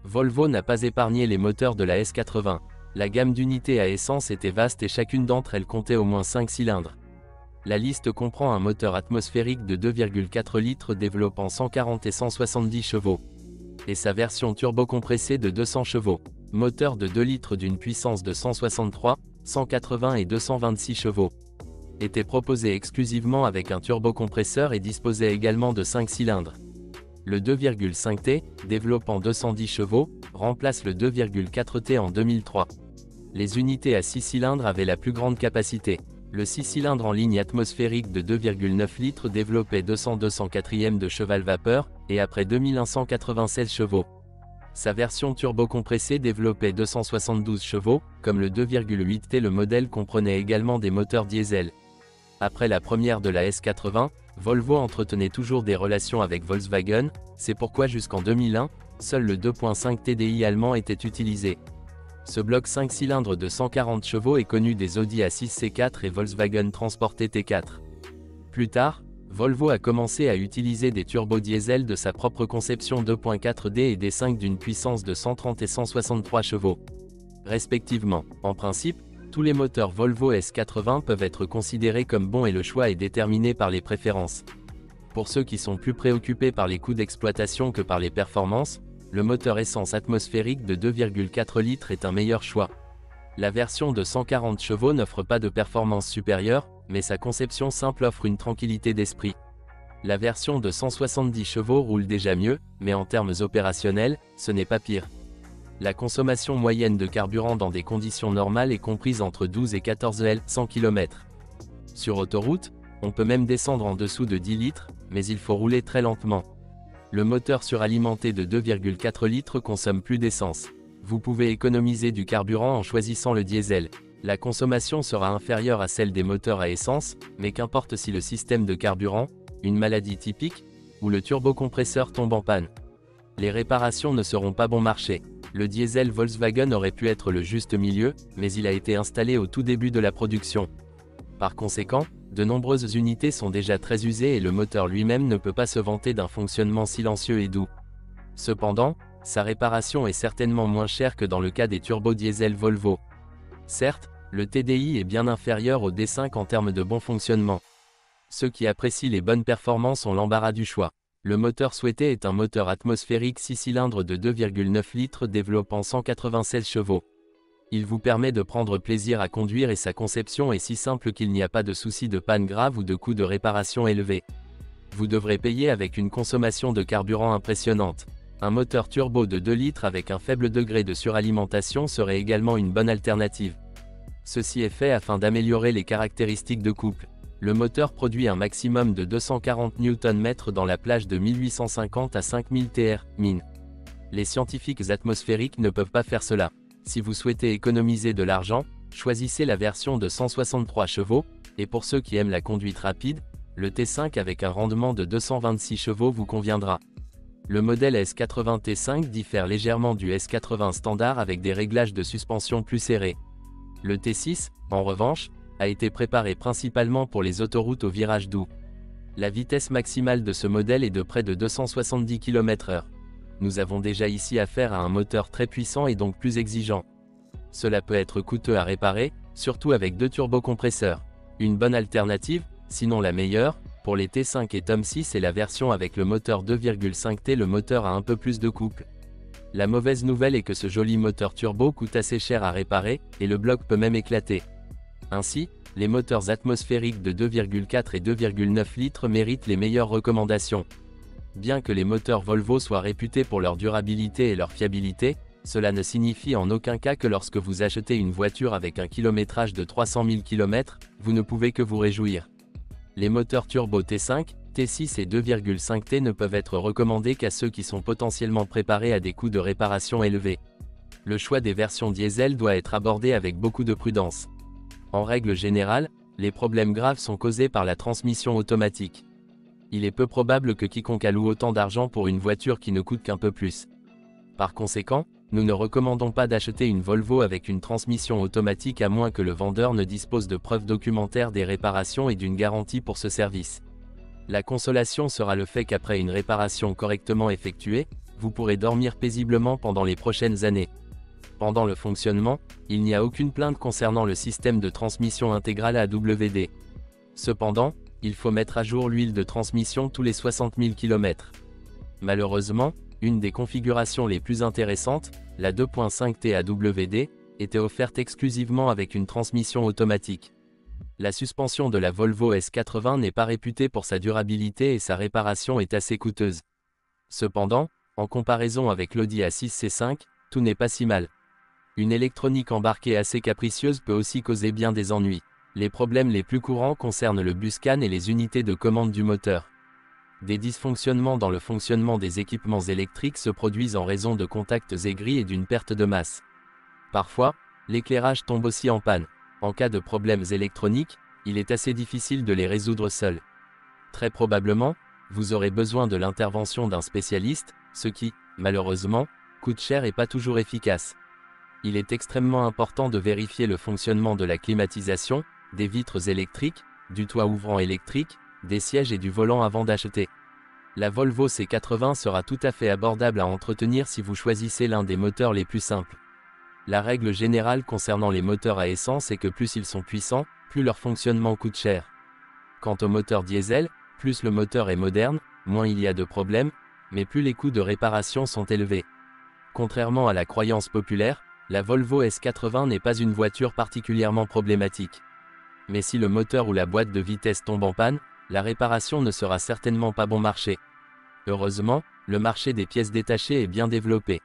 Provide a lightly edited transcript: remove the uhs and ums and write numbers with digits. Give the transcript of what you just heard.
Volvo n'a pas épargné les moteurs de la S80. La gamme d'unités à essence était vaste et chacune d'entre elles comptait au moins 5 cylindres. La liste comprend un moteur atmosphérique de 2,4 litres développant 140 et 170 chevaux. Et sa version turbocompressée de 200 chevaux. Moteur de 2 litres d'une puissance de 163, 180 et 226 chevaux. Était proposé exclusivement avec un turbocompresseur et disposait également de 5 cylindres. Le 2,5T, développant 210 chevaux, remplace le 2,4T en 2003. Les unités à 6 cylindres avaient la plus grande capacité. Le 6 cylindres en ligne atmosphérique de 2,9 litres développait 204e de cheval-vapeur, et après 2196 chevaux. Sa version turbocompressée développait 272 chevaux, comme le 2,8T. Le modèle comprenait également des moteurs diesel. Après la première de la S80, Volvo entretenait toujours des relations avec Volkswagen, c'est pourquoi jusqu'en 2001, seul le 2.5 TDI allemand était utilisé. Ce bloc 5 cylindres de 140 chevaux est connu des Audi A6 C4 et Volkswagen Transporter T4. Plus tard, Volvo a commencé à utiliser des turbodiesels de sa propre conception 2.4D et des 5 d'une puissance de 130 et 163 chevaux, respectivement. En principe, tous les moteurs Volvo S80 peuvent être considérés comme bons et le choix est déterminé par les préférences. Pour ceux qui sont plus préoccupés par les coûts d'exploitation que par les performances, le moteur essence atmosphérique de 2,4 litres est un meilleur choix. La version de 140 chevaux n'offre pas de performance supérieure, mais sa conception simple offre une tranquillité d'esprit. La version de 170 chevaux roule déjà mieux, mais en termes opérationnels, ce n'est pas pire. La consommation moyenne de carburant dans des conditions normales est comprise entre 12 et 14 L 100 km. Sur autoroute, on peut même descendre en dessous de 10 litres, mais il faut rouler très lentement. Le moteur suralimenté de 2,4 litres consomme plus d'essence. Vous pouvez économiser du carburant en choisissant le diesel. La consommation sera inférieure à celle des moteurs à essence, mais qu'importe si le système de carburant, une maladie typique, ou le turbocompresseur tombe en panne. Les réparations ne seront pas bon marché. Le diesel Volkswagen aurait pu être le juste milieu, mais il a été installé au tout début de la production. Par conséquent, de nombreuses unités sont déjà très usées et le moteur lui-même ne peut pas se vanter d'un fonctionnement silencieux et doux. Cependant, sa réparation est certainement moins chère que dans le cas des turbodiesels Volvo. Certes, le TDI est bien inférieur au D5 en termes de bon fonctionnement. Ceux qui apprécient les bonnes performances ont l'embarras du choix. Le moteur souhaité est un moteur atmosphérique 6 cylindres de 2,9 litres développant 196 chevaux. Il vous permet de prendre plaisir à conduire et sa conception est si simple qu'il n'y a pas de souci de panne grave ou de coût de réparation élevé. Vous devrez payer avec une consommation de carburant impressionnante. Un moteur turbo de 2 litres avec un faible degré de suralimentation serait également une bonne alternative. Ceci est fait afin d'améliorer les caractéristiques de couple. Le moteur produit un maximum de 240 Nm dans la plage de 1850 à 5000 Tr/min. Les scientifiques atmosphériques ne peuvent pas faire cela. Si vous souhaitez économiser de l'argent, choisissez la version de 163 chevaux, et pour ceux qui aiment la conduite rapide, le T5 avec un rendement de 226 chevaux vous conviendra. Le modèle S80 T5 diffère légèrement du S80 standard avec des réglages de suspension plus serrés. Le T6, en revanche, a été préparé principalement pour les autoroutes au virage doux. La vitesse maximale de ce modèle est de près de 270 km/h. Nous avons déjà ici affaire à un moteur très puissant et donc plus exigeant. Cela peut être coûteux à réparer, surtout avec 2 turbocompresseurs. Une bonne alternative, sinon la meilleure, pour les T5 et Tom 6 est la version avec le moteur 2,5T. Le moteur a un peu plus de couple. La mauvaise nouvelle est que ce joli moteur turbo coûte assez cher à réparer, et le bloc peut même éclater. Ainsi, les moteurs atmosphériques de 2,4 et 2,9 litres méritent les meilleures recommandations. Bien que les moteurs Volvo soient réputés pour leur durabilité et leur fiabilité, cela ne signifie en aucun cas que lorsque vous achetez une voiture avec un kilométrage de 300 000 km, vous ne pouvez que vous réjouir. Les moteurs turbo T5, T6 et 2,5T ne peuvent être recommandés qu'à ceux qui sont potentiellement préparés à des coûts de réparation élevés. Le choix des versions diesel doit être abordé avec beaucoup de prudence. En règle générale, les problèmes graves sont causés par la transmission automatique. Il est peu probable que quiconque alloue autant d'argent pour une voiture qui ne coûte qu'un peu plus. Par conséquent, nous ne recommandons pas d'acheter une Volvo avec une transmission automatique à moins que le vendeur ne dispose de preuves documentaires des réparations et d'une garantie pour ce service. La consolation sera le fait qu'après une réparation correctement effectuée, vous pourrez dormir paisiblement pendant les prochaines années. Pendant le fonctionnement, il n'y a aucune plainte concernant le système de transmission intégrale AWD. Cependant, il faut mettre à jour l'huile de transmission tous les 60 000 km. Malheureusement, une des configurations les plus intéressantes, la 2.5T AWD, était offerte exclusivement avec une transmission automatique. La suspension de la Volvo S80 n'est pas réputée pour sa durabilité et sa réparation est assez coûteuse. Cependant, en comparaison avec l'Audi A6 C5, tout n'est pas si mal. Une électronique embarquée assez capricieuse peut aussi causer bien des ennuis. Les problèmes les plus courants concernent le buscan et les unités de commande du moteur. Des dysfonctionnements dans le fonctionnement des équipements électriques se produisent en raison de contacts aigris et d'une perte de masse. Parfois, l'éclairage tombe aussi en panne. En cas de problèmes électroniques, il est assez difficile de les résoudre seul. Très probablement, vous aurez besoin de l'intervention d'un spécialiste, ce qui, malheureusement, coûte cher et pas toujours efficace. Il est extrêmement important de vérifier le fonctionnement de la climatisation, des vitres électriques, du toit ouvrant électrique, des sièges et du volant avant d'acheter. La Volvo C80 sera tout à fait abordable à entretenir si vous choisissez l'un des moteurs les plus simples. La règle générale concernant les moteurs à essence est que plus ils sont puissants, plus leur fonctionnement coûte cher. Quant au moteur diesel, plus le moteur est moderne, moins il y a de problèmes, mais plus les coûts de réparation sont élevés. Contrairement à la croyance populaire, la Volvo S80 n'est pas une voiture particulièrement problématique. Mais si le moteur ou la boîte de vitesse tombe en panne, la réparation ne sera certainement pas bon marché. Heureusement, le marché des pièces détachées est bien développé.